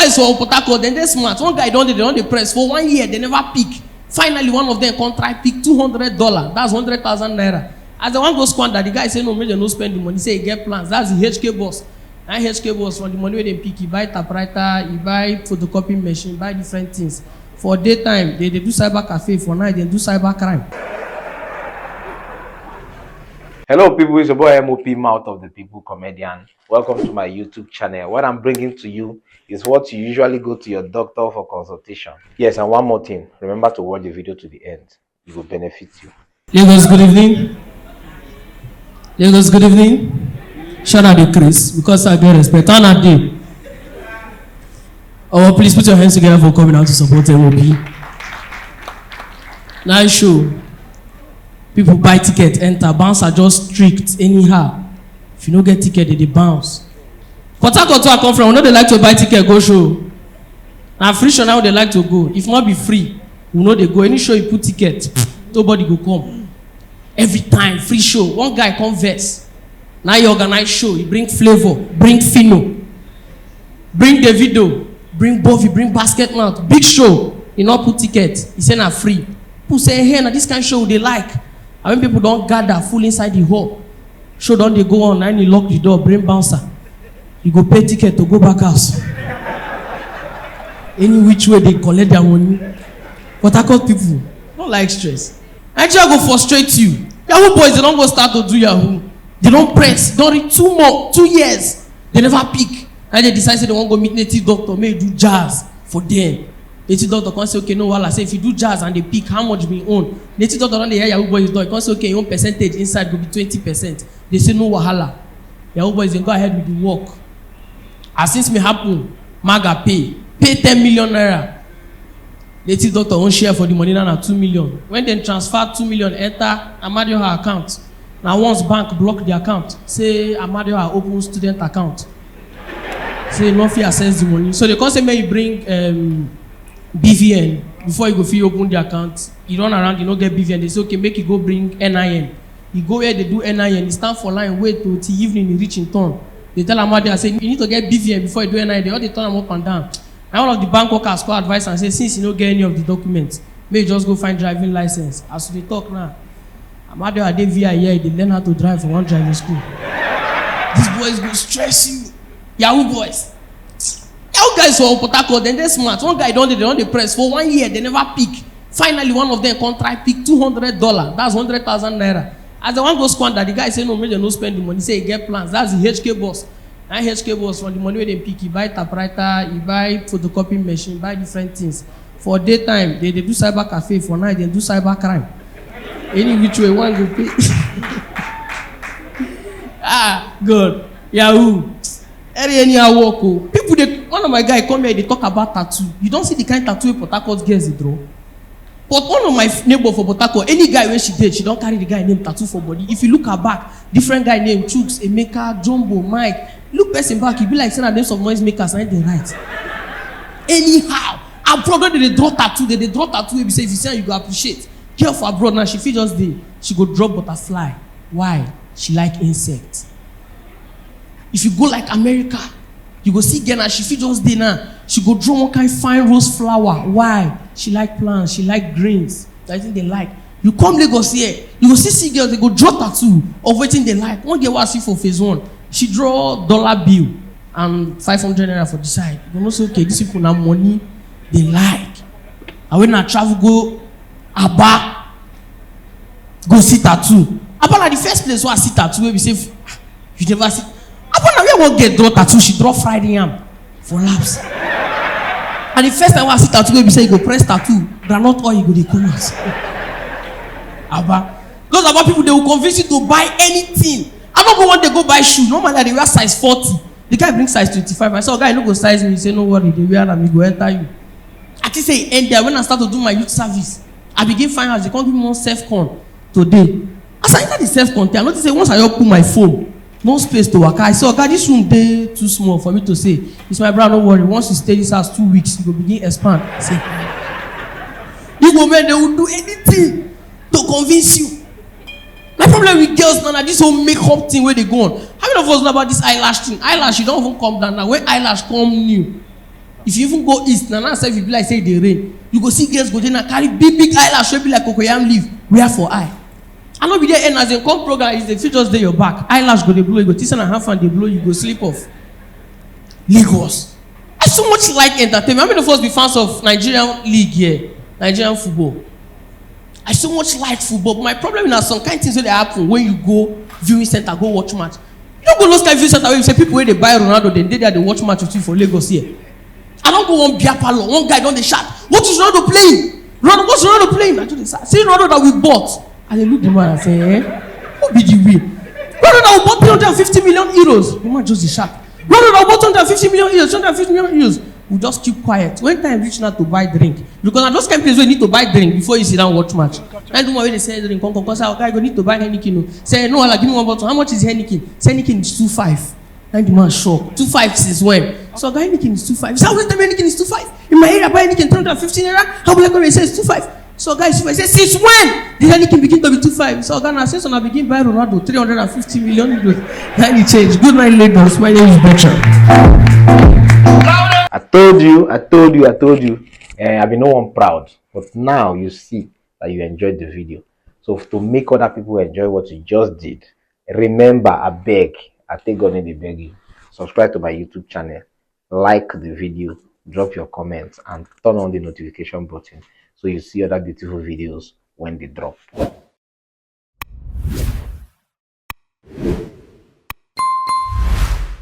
guys for Port Harcourt, then they smart. One guy they don't press for 1 year, they never pick. Finally, one of them contract pick $200. That's 100,000 naira. As the one goes squander, the guy say no, maybe no spend the money. Say he get plans. That's the HK boss. And HK boss from the money where they pick, he buy typewriter, he buy photocopy machine, buy different things. For daytime, they do cyber cafe. For night, they do cyber crime. Hello people, it's your boy M.O.P, Mouth of the People Comedian. Welcome to my YouTube channel. What I'm bringing to you is what you usually go to your doctor for consultation. Yes, and one more thing. Remember to watch the video to the end. It will benefit you. Lagos, good evening. Lagos, good evening. Shout out to Chris, because I get respect. On that day. Oh, please put your hands together for coming out to support M.O.P. Nice show. People buy ticket, enter, bounce are just strict anyhow. If you don't get ticket, they bounce. Port Harcourt I come from, we know they like to buy ticket, go show. Now free show now they like to go. If not be free, we know they go. Any show you put ticket, nobody go come. Every time, free show. One guy come verse. Now you organize show, you bring Flavor, bring Fino, bring Davido, bring Bovy, bring Basketmouth. Big show, you not put ticket, he say na free. People say, hey, now this kind of show they like. And when people don't gather full inside the hall, show don't they go on and you lock the door, bring bouncer. You go pay ticket to go back house. Any which way they collect their money. But I call people, don't like stress. Actually, I go frustrate you. Yahoo boys, they don't go start to do Yahoo. They don't press, don't read 2 years. They never pick. And they decide they want to go meet native doctor, may do jazz for them. Native doctor can say, okay, no, well, I say if you do jazz and they pick, how much we own? Native doctor don't hear Yahoo boys do. You can say, okay, your own percentage inside will be 20%. They say no wahala. Yahoo boys then go ahead with the work. As since me happen, Maga pay 10 million naira. Native doctor won't share for the money now 2 million. When they transfer 2 million, enter Amadioha account. Now once bank block the account, say Amadioha open student account. Say no fee access the money. So they can say may you bring BVN before you go fee open the account. You run around, you don't get BVN. They say okay, make you go bring NIN. You go where they do NIN, you stand for line, wait till evening, you reach in turn. They tell Amadioha, say you need to get BVN before you do NIN. They all they turn them up and down. And one of the bank workers call advice and say, since you don't get any of the documents, may you just go find driving license. As they talk now, Amadioha dey via here, they learn how to drive for one driving school. These boys go stress you. Yahoo boys. Yahoo guys for Port Harcourt, then they smart. One guy they don't press for 1 year, they never pick. Finally, one of them contract pick $200. That's 100,000 naira. As the one goes squander, the guy say no, maybe no spend the money. Say he get plans. That's the HK boss. And HK boss from the money where they pick, he buy typewriter, he buy photocopy machine, buy different things. For daytime, they do cyber cafe. For night, they do cyber crime. Any which way one go pay. Good. Yahoo. Anyhow work. People, one of my guys come here, they talk about tattoo. You don't see the kind of tattoo Port Harcourt girls they draw. But one of my neighbor for Port Harcourt, any guy when she did, she don't carry the guy name tattoo for body. If you look her back, different guy name Chooks, Emeka, Jumbo, Mike. Look person back, you be like saying names of noise makers and they write. Anyhow, abroad they draw tattoo, they draw tattoo. If you say if you say you go appreciate. Girl for abroad now, she feel just there. She go draw butterfly. Why? She like insects. If you go like America, you go see girl now, she feel just there now. She go draw one kind fine rose flower. Why? She like plants, she like greens. I think they like. You come Lagos here, you go see girls, they go draw tattoo of wetin they like. One girl was see for phase 1. She draw dollar bill and 500 naira for the side. You know, say okay, these people now money they like. And when I travel go Aba, go see tattoo. Aba na the first place where I see tattoo where we say you never see. Aba na where one get draw tattoo, she draw fried yam for laps. And the first time I see tattoo where we say you go press tattoo, groundnut oil you go dey come out. Aba, those Aba people they will convince you to buy anything. I don't go when they go buy shoe. Normally they wear size 40. The guy brings size 25. I saw a guy no go size me. He say no worry, they wear them, he go enter you. I think say end there when I start to do my youth service. I begin find out they can't give me one self-con today. As I enter the self-con, I notice say once I put my phone, no space to work. I say, okay, this room dey too small for me to say. It's my brother, don't worry. Once you stay this house 2 weeks, you go begin expand. Say, you go man, they will do anything to convince you. My problem with girls now, this whole makeup thing where they go on. How many of us know about this eyelash thing? Eyelash, you don't even come down now. When eyelash come new, If you even go east, now say if you be like say dey rain, you go see girls go there and carry big eyelash wey be like cocoyam leaf wear for eye. I no be there end as dem come program is dey fit just dey your back, eyelash go dey blow, you go think say na half and dey blow, you go sleep off. Lagos. I so much like entertainment. How many of us be fans of Nigerian league here? Nigerian football. I so much like football, but my problem is that some kind of things wey dey happen when you go viewing center go watch match. You don't go those kind of viewing center where you say people wey dey buy Ronaldo dem dey there dey watch match with you for Lagos here. I don go one beer parlour, one guy don dey shout, what is Ronaldo playing? Ronaldo, what's Ronaldo playing? I just dey see Ronaldo that we bought. I dey look the man and say, who be the way? Ronaldo that we bought 350 million euros. The man just dey shout. Ronaldo that we bought 250 million euros, 250 million euros. We just keep quiet. When time reach now to buy drink, because na those kind of places wey you need to buy drink before you sit down watch match. And the one wey dey sell drink, come say, okay, I go need to buy Heineken. Say, no, like, give me one bottle. How much is Heineken? Say Heineken is 2.5. And the man shocked. 2.5 since when? So Heineken is 2.5. So how will tell me Heineken is 2.5? In my area, buy Heineken 315 naira. How will I go and say it's 2.5? So guys, I say, since when did Heineken begin to be 2.5? So Ghana says, I begin buy Ronaldo 350 million euros. Then he changed. Good night, Lagos. My name is Bethram. I told you. I've been no one proud, but now you see that you enjoyed the video. So to make other people enjoy what you just did, remember, I take God in the beg you. Subscribe to my YouTube channel, like the video, drop your comments, and turn on the notification button so you see other beautiful videos when they drop.